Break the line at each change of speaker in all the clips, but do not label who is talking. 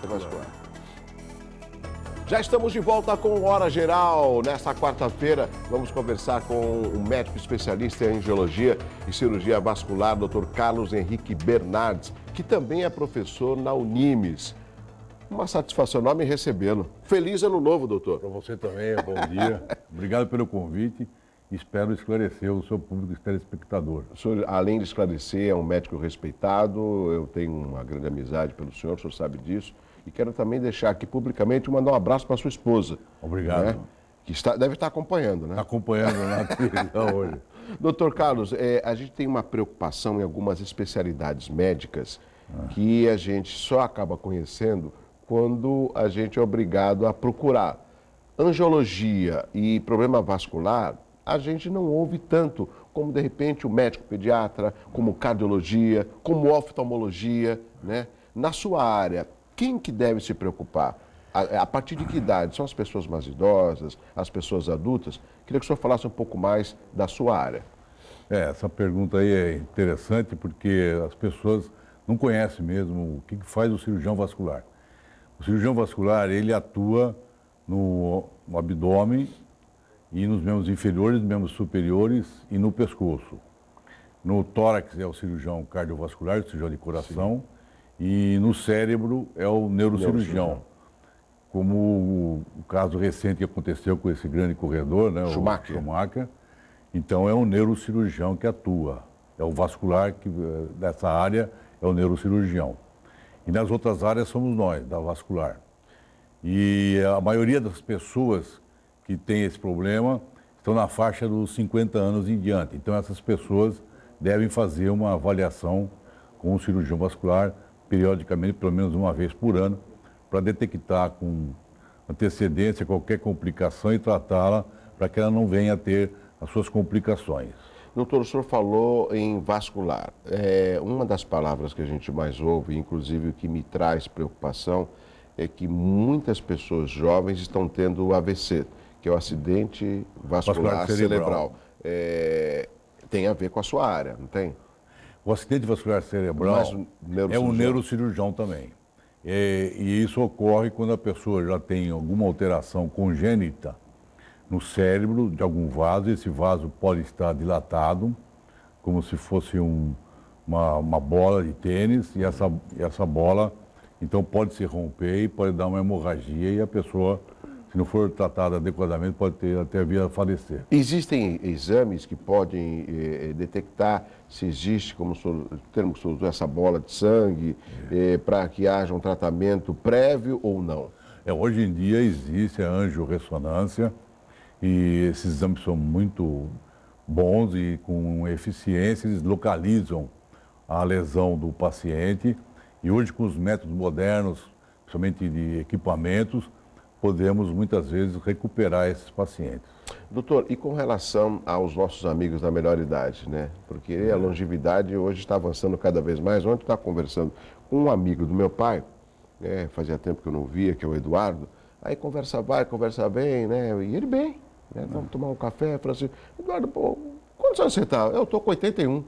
cardiovascular. Já estamos de volta com Hora Geral. Nesta quarta-feira, vamos conversar com um médico especialista em angiologia e cirurgia vascular, Dr. Carlos Henrique Bernardes, que também é professor na Unimes. Uma satisfação enorme recebê-lo. Feliz ano novo, doutor.
Para você também, bom dia. Obrigado pelo convite. Espero esclarecer o seu público telespectador.
O senhor, além de esclarecer, é um médico respeitado. Eu tenho uma grande amizade pelo senhor, o senhor sabe disso. E quero também deixar aqui publicamente mandar um abraço para sua esposa.
Obrigado.
Né? Que deve estar acompanhando, né?
Está acompanhando na televisão hoje.
Doutor Carlos, a gente tem uma preocupação em algumas especialidades médicas que a gente só acaba conhecendo quando a gente é obrigado a procurar. Angiologia e problema vascular, a gente não ouve tanto como, de repente, o médico pediatra, como cardiologia, como oftalmologia, né? Na sua área, quem que deve se preocupar? A partir de que idade? São as pessoas mais idosas, as pessoas adultas? Queria que o senhor falasse um pouco mais da sua área.
Essa pergunta aí é interessante porque as pessoas não conhecem mesmo o que faz o cirurgião vascular. O cirurgião vascular, ele atua no abdômen e nos membros inferiores, membros superiores e no pescoço. No tórax é o cirurgião cardiovascular, o cirurgião de coração. Sim. E no cérebro é o neurocirurgião. Como o caso recente que aconteceu com esse grande corredor, né,
Schumacher.
O Schumacher. Então é o neurocirurgião que atua. É o vascular que dessa área é o neurocirurgião. E nas outras áreas somos nós, da vascular. E a maioria das pessoas que tem esse problema estão na faixa dos 50 anos em diante. Então essas pessoas devem fazer uma avaliação com o cirurgião vascular periodicamente, pelo menos uma vez por ano, para detectar com antecedência qualquer complicação e tratá-la para que ela não venha a ter as suas complicações.
Doutor, o senhor falou em vascular. Uma das palavras que a gente mais ouve, inclusive o que me traz preocupação, é que muitas pessoas jovens estão tendo o AVC, que é o acidente vascular cerebral. Tem a ver com a sua área, não tem?
O acidente vascular cerebral é um neurocirurgião também. E isso ocorre quando a pessoa já tem alguma alteração congênita no cérebro de algum vaso. Esse vaso pode estar dilatado, como se fosse uma bola de tênis, e essa bola, então, pode se romper e pode dar uma hemorragia e a pessoa, se não for tratada adequadamente, pode ter até vir a falecer.
Existem exames que podem detectar se existe, como o termo que o senhor usou, essa bola de sangue, para que haja um tratamento prévio ou não?
Hoje em dia existe a angiorressonância e esses exames são muito bons e com eficiência, eles localizam a lesão do paciente e hoje com os métodos modernos, principalmente de equipamentos, podemos muitas vezes recuperar esses pacientes.
Doutor, e com relação aos nossos amigos da melhor idade, né? Porque a longevidade hoje está avançando cada vez mais. Ontem eu estava conversando com um amigo do meu pai, fazia tempo que eu não via, que é o Eduardo. Aí conversa vai, conversa bem, né? E ele bem, né? Vamos tomar um café. Falei assim, Eduardo, pô, quantos anos você está? Eu estou com 81.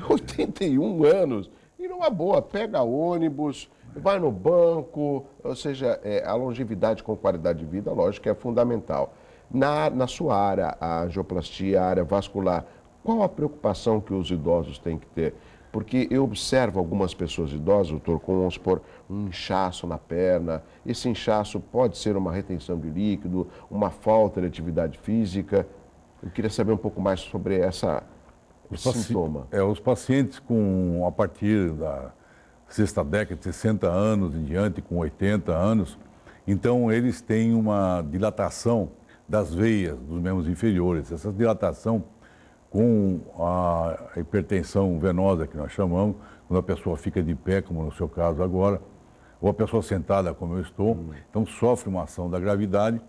81 anos. E numa boa, pega ônibus, vai no banco, ou seja, a longevidade com qualidade de vida, lógico que é fundamental. Na sua área, a angioplastia, a área vascular, qual a preocupação que os idosos têm que ter? Porque eu observo algumas pessoas idosas, doutor, com, vamos supor, um inchaço na perna. Esse inchaço pode ser uma retenção de líquido, uma falta de atividade física. Eu queria saber um pouco mais sobre esse sintoma.
Os pacientes a partir da sexta década, de 60 anos em diante, com 80 anos, então eles têm uma dilatação das veias dos membros inferiores. Essa dilatação com a hipertensão venosa, que nós chamamos, quando a pessoa fica de pé, como no seu caso agora, ou a pessoa sentada, como eu estou, então sofre uma ação da gravidade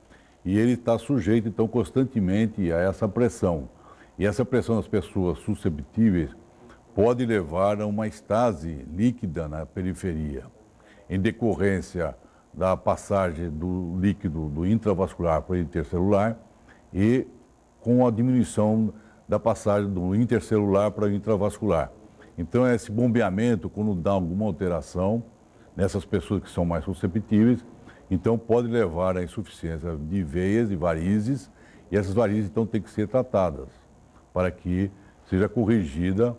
e ele está sujeito, então, constantemente a essa pressão. E essa pressão das pessoas susceptíveis pode levar a uma estase líquida na periferia, em decorrência da passagem do líquido do intravascular para o intercelular e com a diminuição da passagem do intercelular para o intravascular. Então, esse bombeamento, quando dá alguma alteração nessas pessoas que são mais susceptíveis, então pode levar à insuficiência de veias e varizes, e essas varizes então têm que ser tratadas para que seja corrigida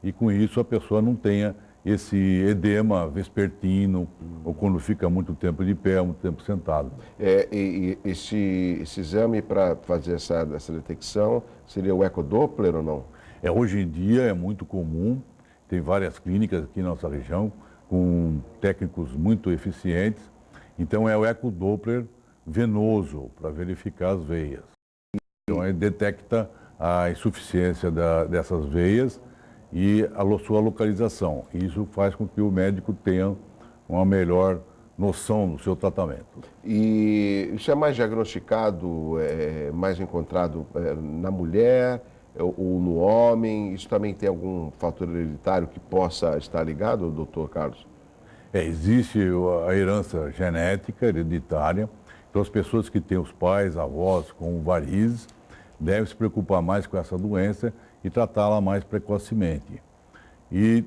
e com isso a pessoa não tenha esse edema vespertino ou quando fica muito tempo de pé, muito tempo sentado.
Esse exame para fazer essa detecção seria o ecodoppler ou não?
Hoje em dia é muito comum, tem várias clínicas aqui na nossa região com técnicos muito eficientes, então é o ecodoppler venoso para verificar as veias. Então ele detecta a insuficiência dessas veias e a sua localização. Isso faz com que o médico tenha uma melhor noção do seu tratamento.
E isso é mais diagnosticado, mais encontrado na mulher ou no homem? Isso também tem algum fator hereditário que possa estar ligado, doutor Carlos?
Existe a herança genética, hereditária. Então as pessoas que têm os pais, avós com varizes, devem se preocupar mais com essa doença e tratá-la mais precocemente. E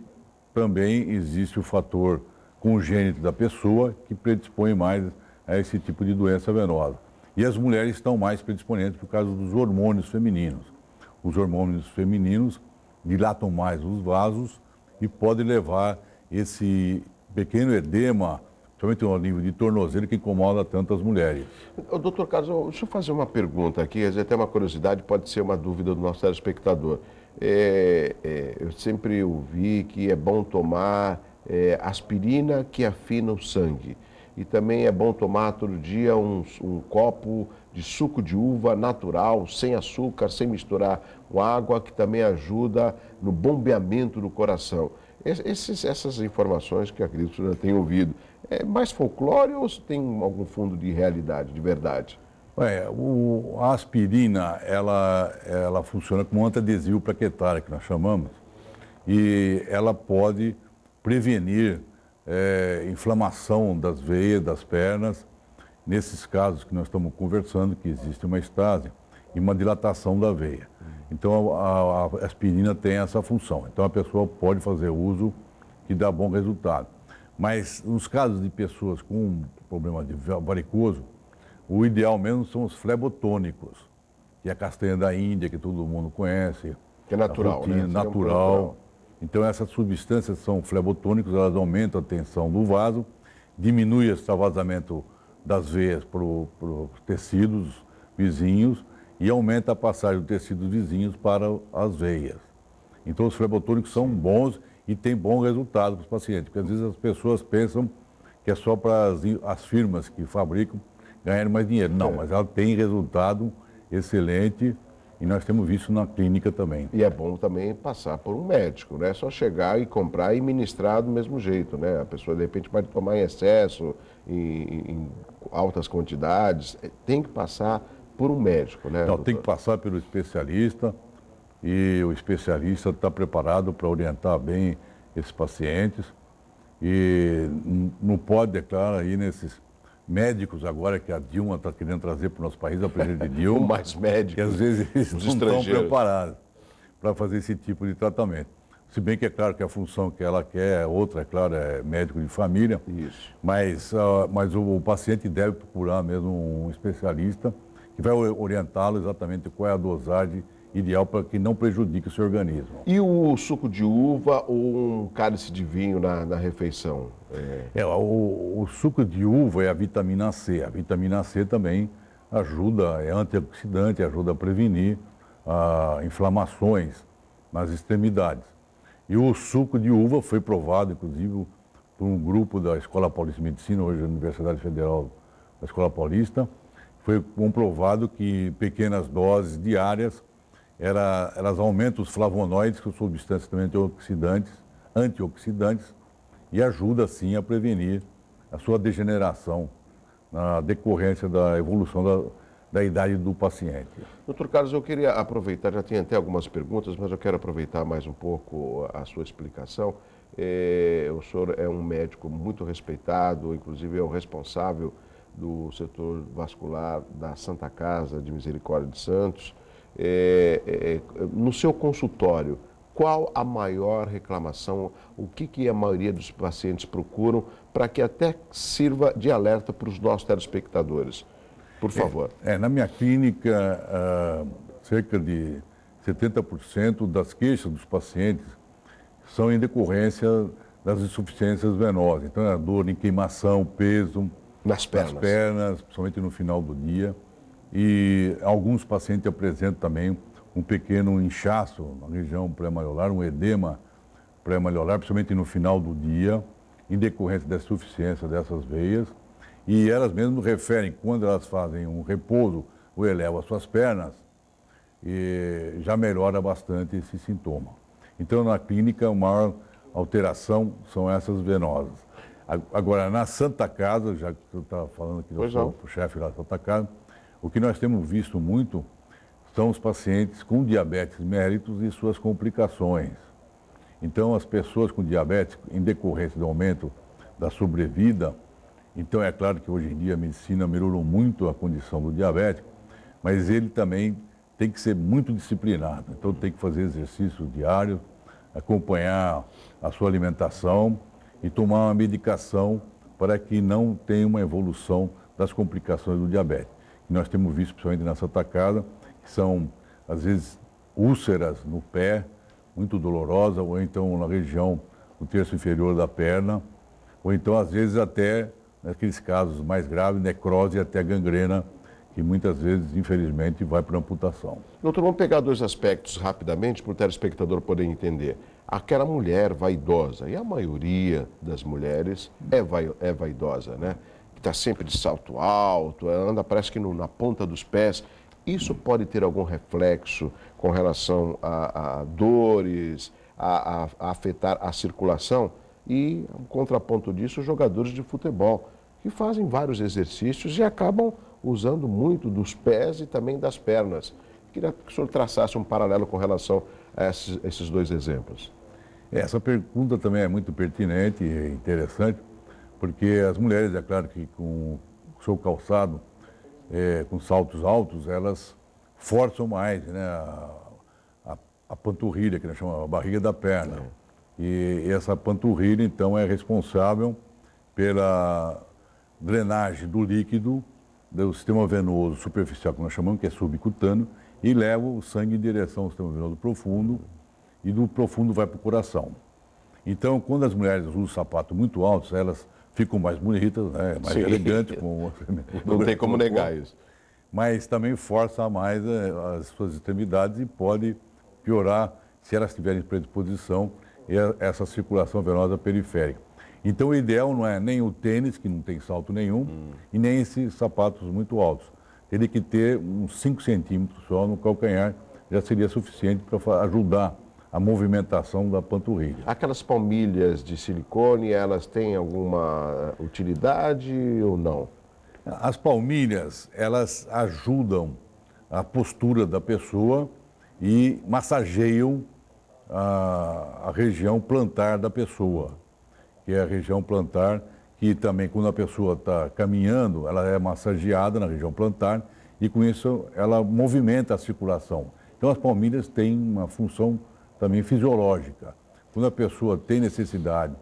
também existe o fator congênito da pessoa que predispõe mais a esse tipo de doença venosa. E as mulheres estão mais predisponentes por causa dos hormônios femininos. Os hormônios femininos dilatam mais os vasos e podem levar esse pequeno edema, principalmente no nível de tornozelo, que incomoda tanto as mulheres.
Doutor Carlos, deixa eu fazer uma pergunta aqui, às vezes até uma curiosidade, pode ser uma dúvida do nosso telespectador. Eu sempre ouvi que é bom tomar aspirina que afina o sangue. E também é bom tomar todo dia um copo de suco de uva natural, sem açúcar, sem misturar com água, que também ajuda no bombeamento do coração. Essas informações que acredito que você já tem ouvido, é mais folclore ou tem algum fundo de realidade, de verdade?
A aspirina, ela funciona como um antiadesivo plaquetário, que nós chamamos, e ela pode prevenir inflamação das veias, das pernas, nesses casos que nós estamos conversando, que existe uma estase e uma dilatação da veia. Então a aspirina tem essa função. Então a pessoa pode fazer uso que dá bom resultado. Mas nos casos de pessoas com problema de varicoso, o ideal mesmo são os flebotônicos, que é a castanha da Índia, que todo mundo conhece.
Que é natural, né?
Natural. Então essas substâncias são flebotônicos, elas aumentam a tensão do vaso, diminuem o extravasamento das veias para os tecidos vizinhos e aumenta a passagem dos tecidos vizinhos para as veias. Então os flebotônicos são bons e têm bom resultado para os pacientes, porque às vezes as pessoas pensam que é só para as firmas que fabricam ganharem mais dinheiro. Não, mas ela tem resultado excelente e nós temos visto na clínica também.
E é bom também passar por um médico, não é só chegar e comprar e ministrar do mesmo jeito, né? A pessoa de repente pode tomar em excesso, em altas quantidades, tem que passar por um médico, né?
Não, tem que passar pelo especialista e o especialista está preparado para orientar bem esses pacientes e não pode declarar aí nesses médicos agora que a Dilma está querendo trazer para o nosso país, a presidente Dilma,
mais médicos,
que às vezes eles não estão preparados para fazer esse tipo de tratamento. Se bem que é claro que a função que ela quer, outra, é claro, é médico de família.
Isso.
Mas o paciente deve procurar mesmo um especialista que vai orientá-lo exatamente qual é a dosagem ideal para que não prejudique o seu organismo.
E o suco de uva ou um cálice de vinho na refeição?
O suco de uva é a vitamina C. A vitamina C também ajuda, é antioxidante, ajuda a prevenir inflamações nas extremidades. E o suco de uva foi provado, inclusive, por um grupo da Escola Paulista de Medicina, hoje a Universidade Federal da Escola Paulista. Foi comprovado que pequenas doses diárias, elas aumentam os flavonoides, que são substâncias também antioxidantes, e ajuda, assim, a prevenir a sua degeneração na decorrência da evolução da idade do paciente.
Doutor Carlos, eu queria aproveitar, já tinha até algumas perguntas, mas eu quero aproveitar mais um pouco a sua explicação. O senhor é um médico muito respeitado, inclusive é o responsável do setor vascular da Santa Casa de Misericórdia de Santos. No seu consultório, qual a maior reclamação, o que a maioria dos pacientes procuram para que até sirva de alerta para os nossos telespectadores. Por favor.
Na minha clínica, cerca de 70% das queixas dos pacientes são em decorrência das insuficiências venosas. Então, é dor em queimação, peso
Nas
pernas, principalmente no final do dia. E alguns pacientes apresentam também um pequeno inchaço na região pré-maiolar, um edema pré-maiolar, principalmente no final do dia, em decorrência da insuficiência dessas veias. E elas mesmas referem, quando elas fazem um repouso ou elevam as suas pernas, e já melhora bastante esse sintoma. Então, na clínica, a maior alteração são essas venosas. Agora, na Santa Casa, já que eu estava falando aqui do chefe lá da Santa Casa, o que nós temos visto muito são os pacientes com diabetes mellitus e suas complicações. Então, as pessoas com diabetes, em decorrência do aumento da sobrevida, então é claro que hoje em dia a medicina melhorou muito a condição do diabético, mas ele também tem que ser muito disciplinado. Então, tem que fazer exercícios diários, acompanhar a sua alimentação e tomar uma medicação para que não tenha uma evolução das complicações do diabetes. E nós temos visto, principalmente na Santa Casa, que são, às vezes, úlceras no pé, muito dolorosa, ou então na região do terço inferior da perna, ou então, às vezes, até, naqueles casos mais graves, necrose e até gangrena, que muitas vezes, infelizmente, vai para amputação.
Doutor, vamos pegar dois aspectos rapidamente para o telespectador poder entender. Aquela mulher vaidosa, e a maioria das mulheres é vaidosa, né? Que está sempre de salto alto, anda parece que na ponta dos pés. Isso pode ter algum reflexo com relação a dores, a afetar a circulação? E, um contraponto disso, os jogadores de futebol, que fazem vários exercícios e acabam usando muito dos pés e também das pernas. Queria que o senhor traçasse um paralelo com relação a esses dois exemplos.
Essa pergunta também é muito pertinente e interessante, porque as mulheres, é claro que com o seu calçado, com saltos altos, elas forçam mais, né, a panturrilha, que nós chamamos a barriga da perna. E essa panturrilha, então, é responsável pela drenagem do líquido do sistema venoso superficial, que nós chamamos, que é subcutâneo, e leva o sangue em direção ao sistema venoso profundo, e do profundo vai para o coração. Então, quando as mulheres usam sapatos muito altos, elas ficam mais bonitas, né, mais elegantes.
Não tem como negar isso.
Mas também força mais as suas extremidades e pode piorar se elas tiverem predisposição a essa circulação venosa periférica. Então, o ideal não é nem o tênis, que não tem salto nenhum, e nem esses sapatos muito altos. Teria que ter uns 5 centímetros só no calcanhar, já seria suficiente para ajudar a movimentação da panturrilha.
Aquelas palmilhas de silicone, elas têm alguma utilidade ou não?
As palmilhas, elas ajudam a postura da pessoa e massageiam a região plantar da pessoa, que é a região plantar que também, quando a pessoa está caminhando, ela é massageada na região plantar e, com isso, ela movimenta a circulação. Então, as palmilhas têm uma função também fisiológica. Quando a pessoa tem necessidade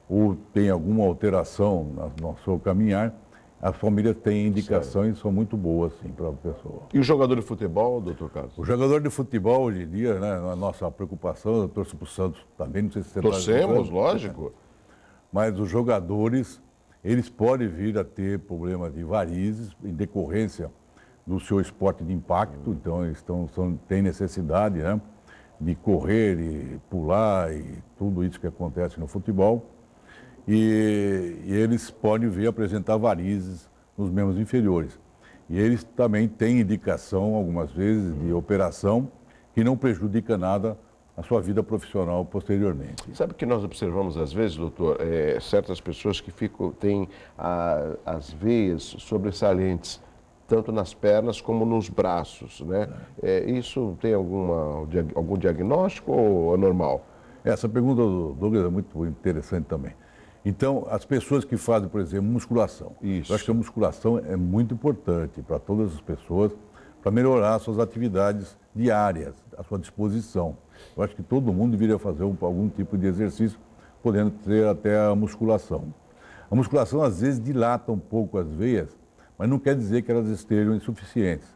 ou tem alguma alteração no seu caminhar, as palmilhas têm indicações e são muito boas, sim, para a pessoa.
E o jogador de futebol, doutor Carlos?
O jogador de futebol, hoje em dia, né, a nossa preocupação, eu torço para o Santos também, não sei se você
torcemos, lógico.
Mas os jogadores, eles podem vir a ter problema de varizes em decorrência do seu esporte de impacto, então eles têm necessidade, né, de correr e pular e tudo isso que acontece no futebol. E eles podem vir apresentar varizes nos membros inferiores. E eles também têm indicação, algumas vezes, de operação que não prejudica nada a sua vida profissional posteriormente.
Sabe que nós observamos às vezes, doutor, certas pessoas que têm as veias sobressalentes, tanto nas pernas como nos braços, né? Isso tem algum diagnóstico ou é normal?
Essa pergunta do Douglas é muito interessante também. Então, as pessoas que fazem, por exemplo, musculação.
Isso.
Eu acho que a musculação é muito importante para todas as pessoas, para melhorar suas atividades diárias, à sua disposição. Eu acho que todo mundo deveria fazer algum tipo de exercício, podendo ter até a musculação. A musculação às vezes dilata um pouco as veias, mas não quer dizer que elas estejam insuficientes.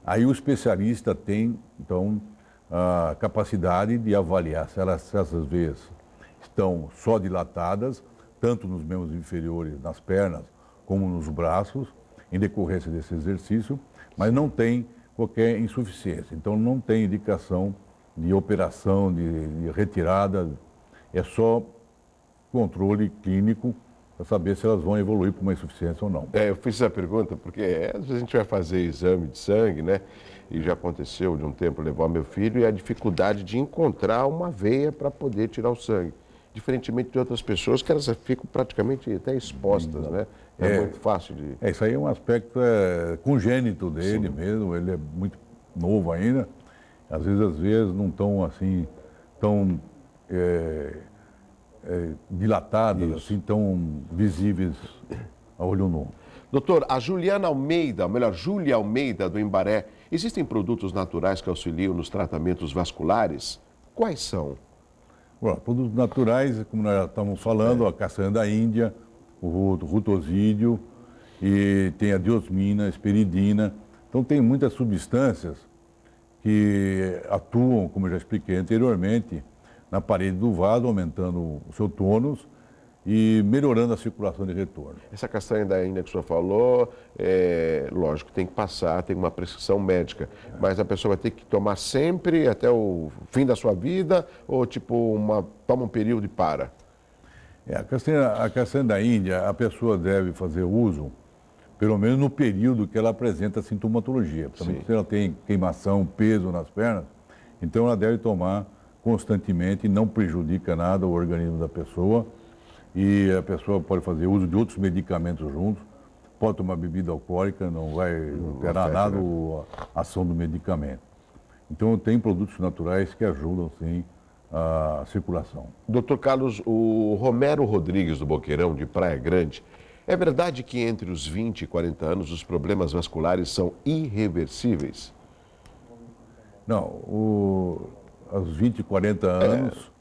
Aí o especialista tem, então, a capacidade de avaliar se essas veias estão só dilatadas, tanto nos membros inferiores, nas pernas, como nos braços, em decorrência desse exercício, mas não tem qualquer insuficiência. Então não tem indicação de operação, de retirada, é só controle clínico para saber se elas vão evoluir para uma insuficiência ou não.
Eu fiz essa pergunta porque às vezes a gente vai fazer exame de sangue, né? E já aconteceu de um tempo levar meu filho e a dificuldade de encontrar uma veia para poder tirar o sangue. Diferentemente de outras pessoas que elas ficam praticamente até expostas, né? É muito fácil de...
Isso aí é um aspecto congênito dele mesmo, ele é muito novo ainda. Às vezes não estão assim, tão dilatadas, assim, tão visíveis a olho nu.
Doutor, a Juliana Almeida, ou melhor, Júlia Almeida do Embaré, existem produtos naturais que auxiliam nos tratamentos vasculares? Quais são?
Bom, produtos naturais, como nós já estamos falando, a castanha da Índia, o rutosídeo, e tem a diosmina, a esperidina. Então tem muitas substâncias que atuam, como eu já expliquei anteriormente, na parede do vaso, aumentando o seu tônus e melhorando a circulação de retorno.
Essa castanha da Índia que o senhor falou, lógico, tem que passar, tem uma prescrição médica, mas a pessoa vai ter que tomar sempre até o fim da sua vida ou tipo, toma um período e para?
A castanha da Índia, a pessoa deve fazer uso, pelo menos no período que ela apresenta sintomatologia. Principalmente se ela tem queimação, peso nas pernas, então ela deve tomar constantemente, não prejudica nada o organismo da pessoa. E a pessoa pode fazer uso de outros medicamentos juntos, pode tomar bebida alcoólica, não vai alterar nada a ação do medicamento. Então tem produtos naturais que ajudam sim a circulação.
Doutor Carlos, o Romero Rodrigues do Boqueirão, de Praia Grande, é verdade que entre os 20 e 40 anos os problemas vasculares são irreversíveis?
Não, aos 20 e 40 anos...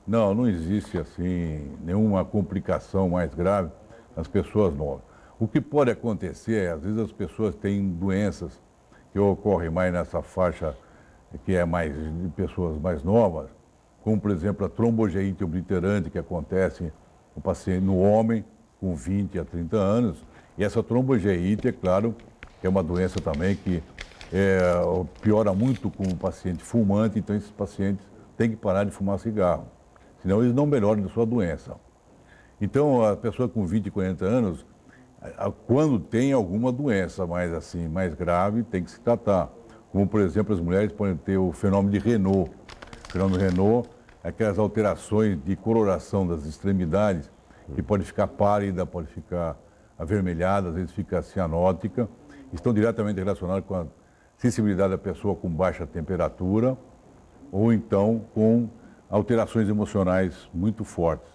Não existe assim nenhuma complicação mais grave nas pessoas novas. O que pode acontecer às vezes as pessoas têm doenças que ocorrem mais nessa faixa que é mais de pessoas mais novas, como por exemplo a trombogeite obliterante que acontece no paciente, no homem com 20 a 30 anos. E essa trombogeite, é claro, que é uma doença também que piora muito com o paciente fumante, então esses pacientes têm que parar de fumar cigarro. Senão eles não melhoram da sua doença. Então, a pessoa com 20 e 40 anos, quando tem alguma doença mais grave, tem que se tratar. Como, por exemplo, as mulheres podem ter o fenômeno de Raynaud. O fenômeno de Raynaud é aquelas alterações de coloração das extremidades, que pode ficar pálida, pode ficar avermelhada, às vezes fica cianótica. Estão diretamente relacionadas com a sensibilidade da pessoa com baixa temperatura, ou então com alterações emocionais muito fortes.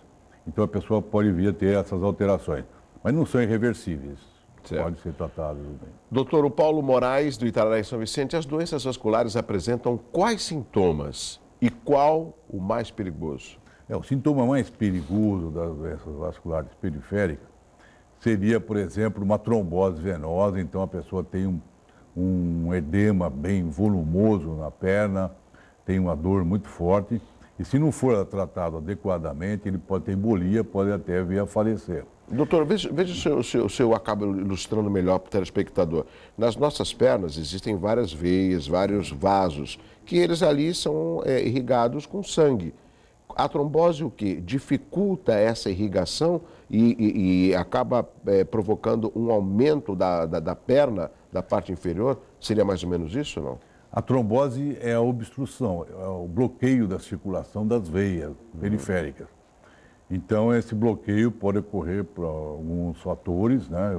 Então a pessoa pode vir a ter essas alterações, mas não são irreversíveis. Certo. Pode ser tratado bem.
Doutor, o Paulo Moraes, do Itararé São Vicente, as doenças vasculares apresentam quais sintomas e qual o mais perigoso?
O sintoma mais perigoso das doenças vasculares periféricas seria, por exemplo, uma trombose venosa. Então a pessoa tem um edema bem volumoso na perna, tem uma dor muito forte. E se não for tratado adequadamente, ele pode ter embolia, pode até vir a falecer.
Doutor, veja se o senhor acaba ilustrando melhor para o telespectador. Nas nossas pernas existem várias veias, vários vasos, que eles ali são irrigados com sangue. A trombose o quê? Dificulta essa irrigação e acaba provocando um aumento da perna, da parte inferior? Seria mais ou menos isso ou não?
A trombose é a obstrução, é o bloqueio da circulação das veias periféricas. Então, esse bloqueio pode ocorrer por alguns fatores, né?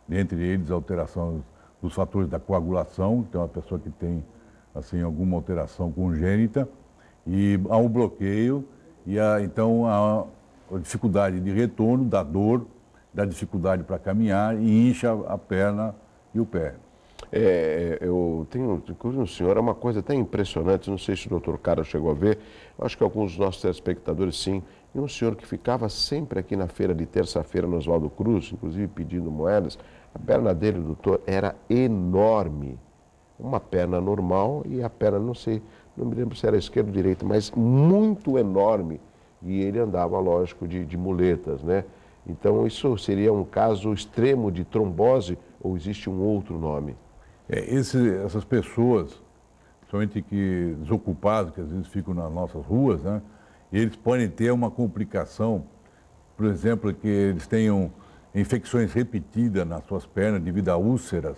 Dentre eles, a alteração dos fatores da coagulação. Então, a pessoa que tem assim, alguma alteração congênita, e há um bloqueio, e então há a dificuldade de retorno, da dor, da dificuldade para caminhar, e incha a perna e o pé.
Eu tenho, inclusive o senhor, é uma coisa até impressionante, não sei se o doutor Carlos chegou a ver, acho que alguns dos nossos telespectadores sim. e um senhor que ficava sempre aqui na feira de terça-feira no Oswaldo Cruz, inclusive pedindo moedas. A perna dele, doutor, era enorme. Uma perna normal e a perna, não sei, não me lembro se era esquerda ou direita, mas muito enorme. E ele andava, lógico, de muletas, né? Então, isso seria um caso extremo de trombose ou existe um outro nome?
Essas pessoas, somente que desocupados, que às vezes ficam nas nossas ruas, né? Eles podem ter uma complicação, por exemplo, que eles tenham infecções repetidas nas suas pernas devido a úlceras.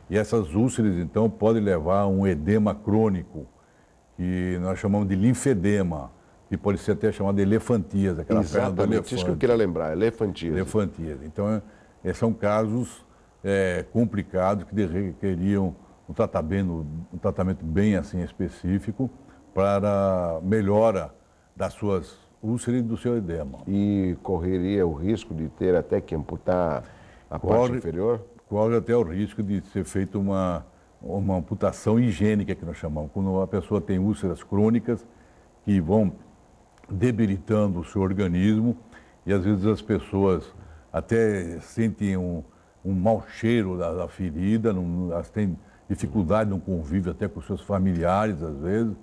E essas úlceras, então, podem levar a um edema crônico, que nós chamamos de linfedema, que pode ser até chamado de elefantíase, aquela perna do elefante.
Isso que eu queria lembrar, elefantíase.
Elefantíase. Então, são casos complicados que requeriam um tratamento bem assim específico para melhora das suas úlceras e do seu edema.
E correria o risco de ter até que amputar a parte inferior?
Corre até o risco de ser feita uma amputação higiênica, que nós chamamos. Quando a pessoa tem úlceras crônicas que vão debilitando o seu organismo e às vezes as pessoas até sentem um mau cheiro da ferida, elas têm dificuldade no convívio até com seus familiares às vezes,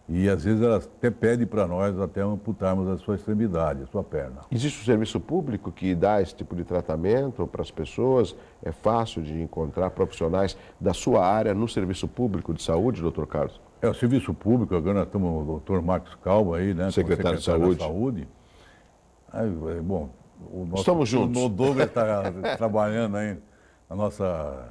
e às vezes elas até pedem para nós até amputarmos a sua extremidade, a sua perna.
Existe um serviço público que dá esse tipo de tratamento para as pessoas? É fácil de encontrar profissionais da sua área no serviço público de saúde, doutor Carlos?
O serviço público, agora nós estamos o doutor Marcos Calvo aí, né?
Secretário de Saúde.
Aí, bom,
estamos juntos.
O Douglas está trabalhando aí na nossa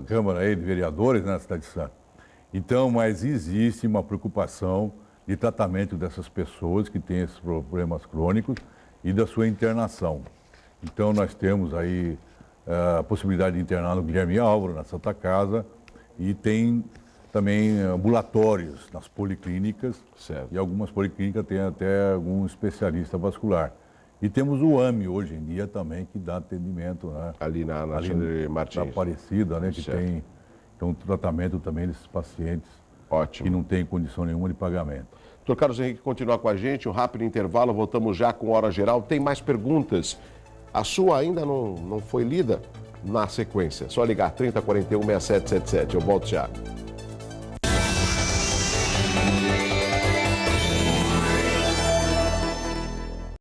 Câmara aí de Vereadores, né, na cidade de Santos. Então, mas existe uma preocupação de tratamento dessas pessoas que têm esses problemas crônicos e da sua internação. Então, nós temos aí a possibilidade de internar no Guilherme Álvaro, na Santa Casa, e tem também ambulatórios nas policlínicas.
Certo.
E algumas policlínicas têm até algum especialista vascular. E temos o AME hoje em dia também, que dá atendimento, né?
Ali na Alexandre Martins.
Na Aparecida, né? Que tem um tratamento também desses pacientes.
Ótimo.
Que não têm condição nenhuma de pagamento.
Doutor Carlos Henrique, continuar com a gente, um rápido intervalo, voltamos já com Hora Geral. Tem mais perguntas? A sua ainda não foi lida? Na sequência, só ligar 3041-6777. Eu volto já.